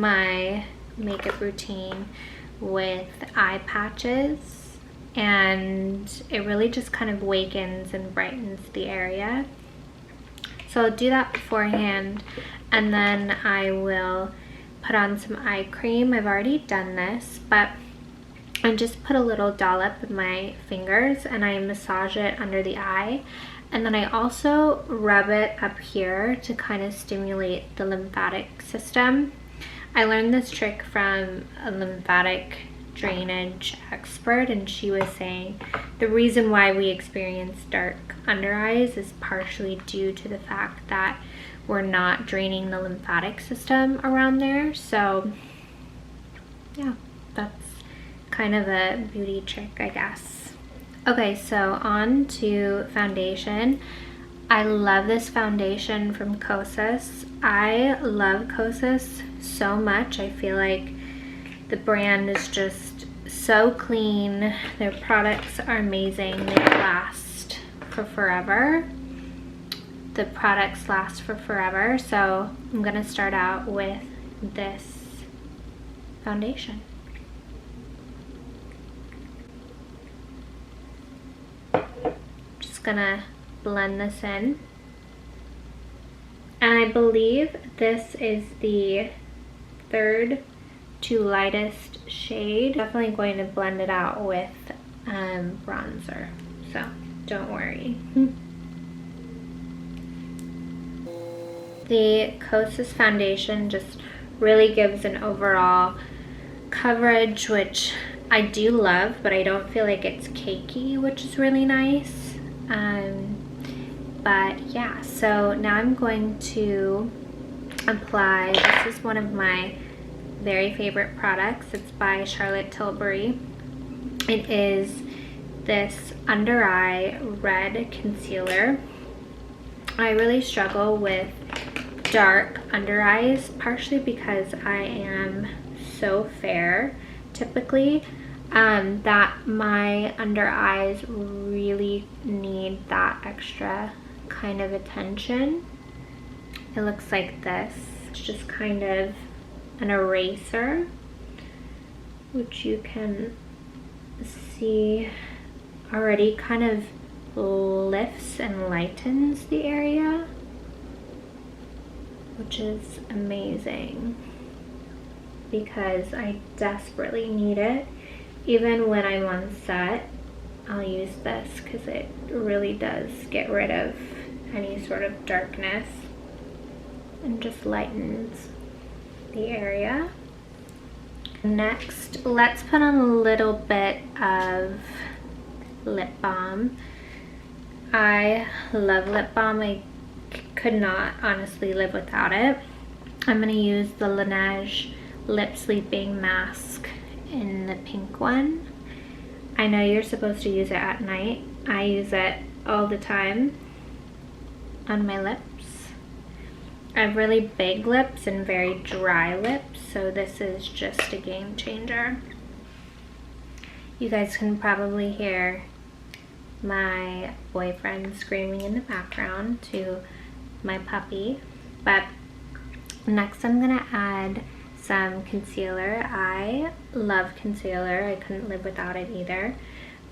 my makeup routine with eye patches, and it really just kind of wakens and brightens the area. So I'll do that beforehand, and then I will put on some eye cream. I've already done this, but I just put a little dollop in my fingers and I massage it under the eye. And then I also rub it up here to kind of stimulate the lymphatic system. I learned this trick from a lymphatic drainage expert, and she was saying the reason why we experience dark under eyes is partially due to the fact that we're not draining the lymphatic system around there. So yeah, that's kind of a beauty trick, I guess. Okay, so on to foundation. I love this foundation from Kosas. I love Kosas so much. I feel like the brand is just so clean. Their products are amazing. They last for forever. The products last for forever. So I'm gonna start out with this foundation. Just gonna blend this in. And I believe this is the third to lightest shade. Definitely going to blend it out with bronzer, so don't worry. The Kosas foundation just really gives an overall coverage, which I do love, but I don't feel like it's cakey, which is really nice. But yeah, so now I'm going to apply, this is one of my very favorite products. It's by Charlotte Tilbury. It is this under eye red concealer. I really struggle with dark under eyes, partially because I am so fair typically, that my under eyes really need that extra kind of attention. It looks like this. It's just kind of an eraser, which you can see already kind of lifts and lightens the area, which is amazing because I desperately need it. Even when I'm on set, I'll use this because it really does get rid of any sort of darkness and just lightens the area. Next, let's put on a little bit of lip balm. I love lip balm. I could not honestly live without it. I'm going to use the Laneige Lip Sleeping Mask in the pink one. I know you're supposed to use it at night. I use it all the time on my lips. I have really big lips and very dry lips, so this is just a game changer. You guys can probably hear my boyfriend screaming in the background to my puppy. But next I'm gonna add some concealer. I love concealer. I couldn't live without it either.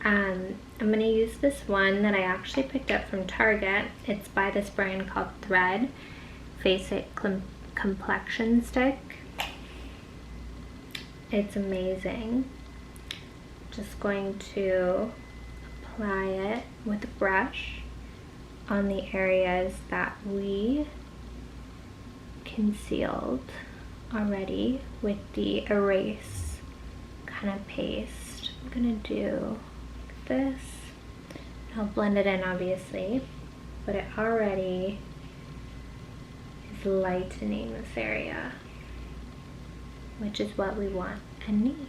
I'm gonna use this one that I actually picked up from Target. It's by this brand called Thread Face It Complexion Stick. It's amazing. Just going to apply it with a brush on the areas that we concealed already with the erase kind of paste. I'm gonna do this. I'll blend it in obviously, but it already is lightening this area, which is what we want and need.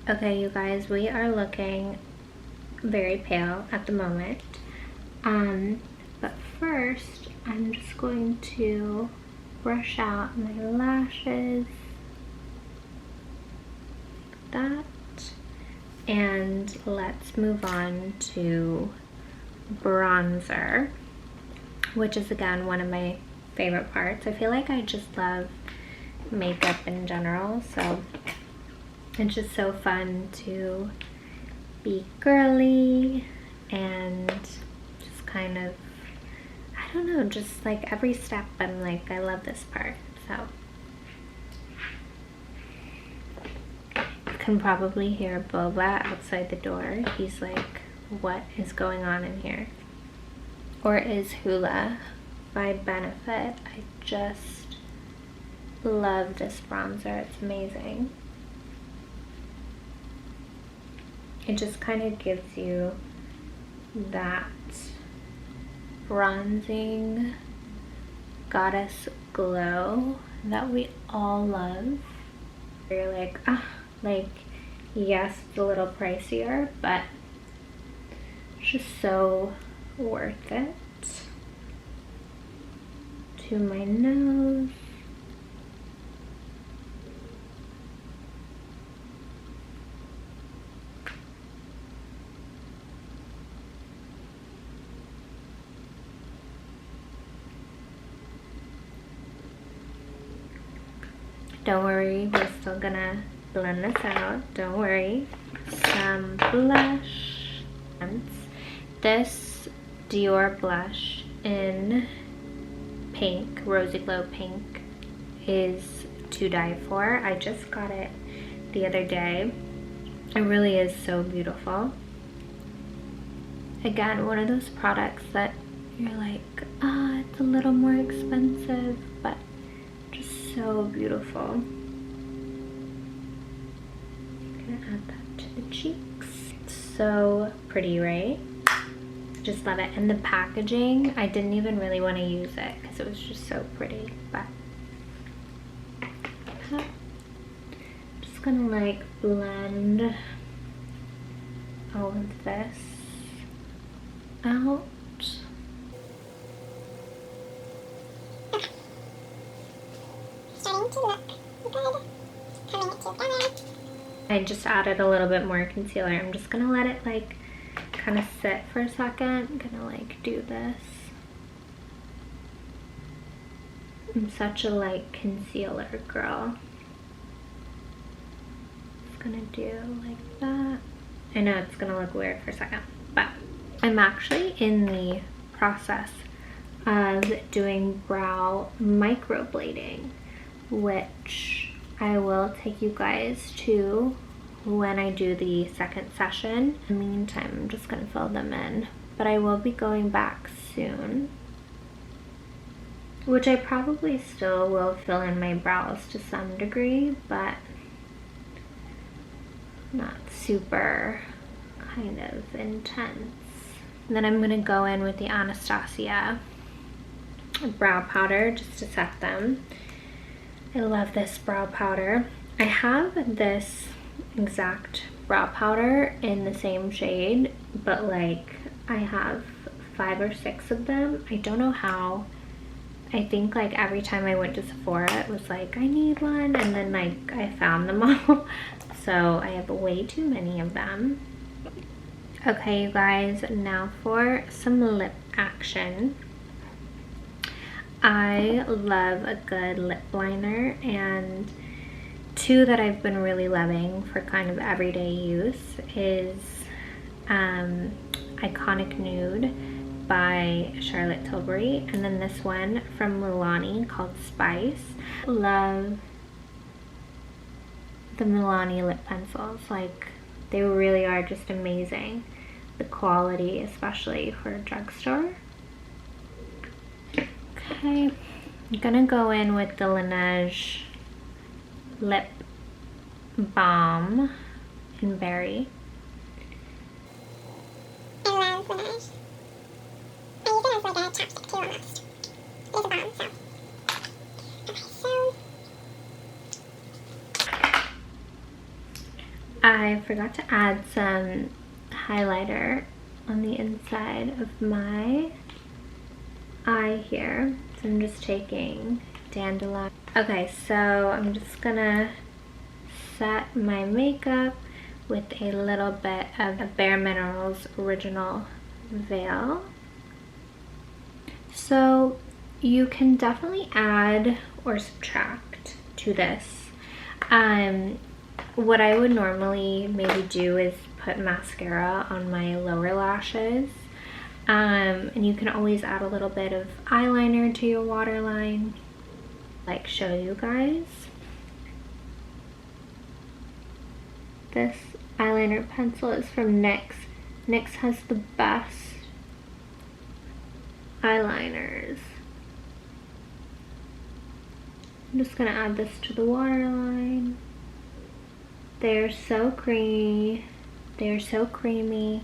Okay, you guys, we are looking very pale at the moment. But first, I'm just going to brush out my lashes. That. And let's move on to bronzer, which is again one of my favorite parts. I feel like I just love makeup in general, so it's just so fun to be girly and just kind of, I don't know, just like every step I'm like, I love this part. So you can probably hear Boba outside the door. He's like, what is going on in here? Or is Hula by Benefit. I just love this bronzer. It's amazing. It just kind of gives you that bronzing goddess glow that we all love. You're like, like, yes, it's a little pricier, but it's just so worth it. To my nose. Don't worry, we're still gonna blend this out. Don't worry. Some blush. This Dior blush in pink, Rosy Glow Pink, is to die for. I just got it the other day. It really is so beautiful. Again, one of those products that you're like, it's a little more expensive, but just so beautiful. I'm gonna add that to the cheeks. So pretty, right? Just love it. And the packaging, I didn't even really want to use it because it was just so pretty, but I'm just gonna like blend all of this out. Starting to look good. Coming together. I just added a little bit more concealer. I'm just gonna let it like kind of sit for a second. I'm gonna like do this. I'm such a like concealer girl. Just gonna do like that. I know it's gonna look weird for a second, but I'm actually in the process of doing brow microblading, which I will take you guys to when I do the second session. In the meantime, I'm just gonna fill them in, but I will be going back soon, which I probably still will fill in my brows to some degree, but not super kind of intense. And then I'm gonna go in with the Anastasia brow powder just to set them. I love this brow powder. I have this exact brow powder in the same shade, but like I have 5 or 6 of them. I don't know how. I think like every time I went to Sephora it was like I need one, and then like I found them all. So I have way too many of them. Okay, you guys, now for some lip action. I love a good lip liner, and two that I've been really loving for kind of everyday use is Iconic Nude by Charlotte Tilbury, and then this one from Milani called Spice. Love the Milani lip pencils. Like, they really are just amazing. The quality, especially for a drugstore. Okay, I'm gonna go in with the Laneige lip balm in berry. I love Laneige. I use it as like a chapstick too almost. It is a balm, so. Okay, so. I forgot to add some highlighter on the inside of my eye here. So I'm just taking Dandelion. Okay, so I'm just gonna set my makeup with a little bit of Bare Minerals Original Veil. So you can definitely add or subtract to this. What I would normally maybe do is put mascara on my lower lashes. And you can always add a little bit of eyeliner to your waterline. Like show you guys. This eyeliner pencil is from NYX. NYX has the best eyeliners. I'm just gonna add this to the waterline. They're so creamy. They're so creamy,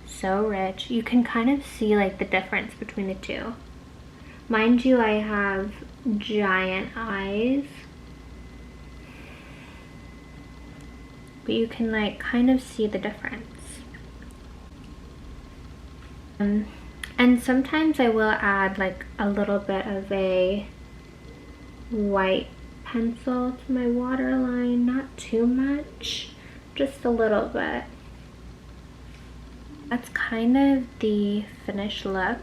so rich. You can kind of see like the difference between the two. Mind you, I have giant eyes, but you can like kind of see the difference. And sometimes I will add like a little bit of a white pencil to my waterline, not too much, just a little bit. That's kind of the finished look.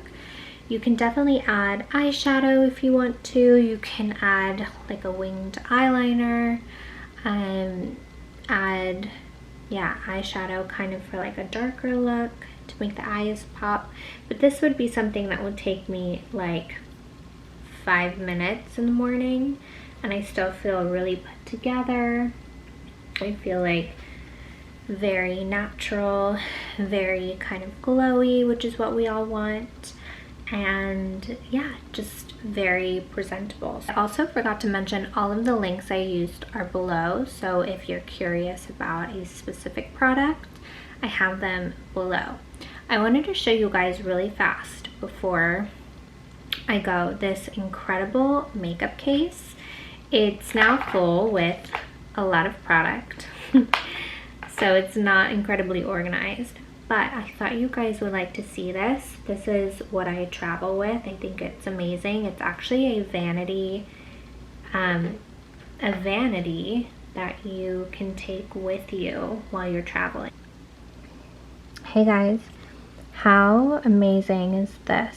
You can definitely add eyeshadow if you want to. You can add like a winged eyeliner, add eyeshadow kind of for like a darker look to make the eyes pop. But this would be something that would take me like 5 minutes in the morning, and I still feel really put together. I feel like very natural, very kind of glowy, which is what we all want. And yeah, just very presentable. I also forgot to mention all of the links I used are below, so if you're curious about a specific product, I have them below. I wanted to show you guys really fast before I go this incredible makeup case. It's now full with a lot of product, so it's not incredibly organized. But I thought you guys would like to see this. This is what I travel with. I think it's amazing. It's actually a vanity that you can take with you while you're traveling. Hey guys, how amazing is this?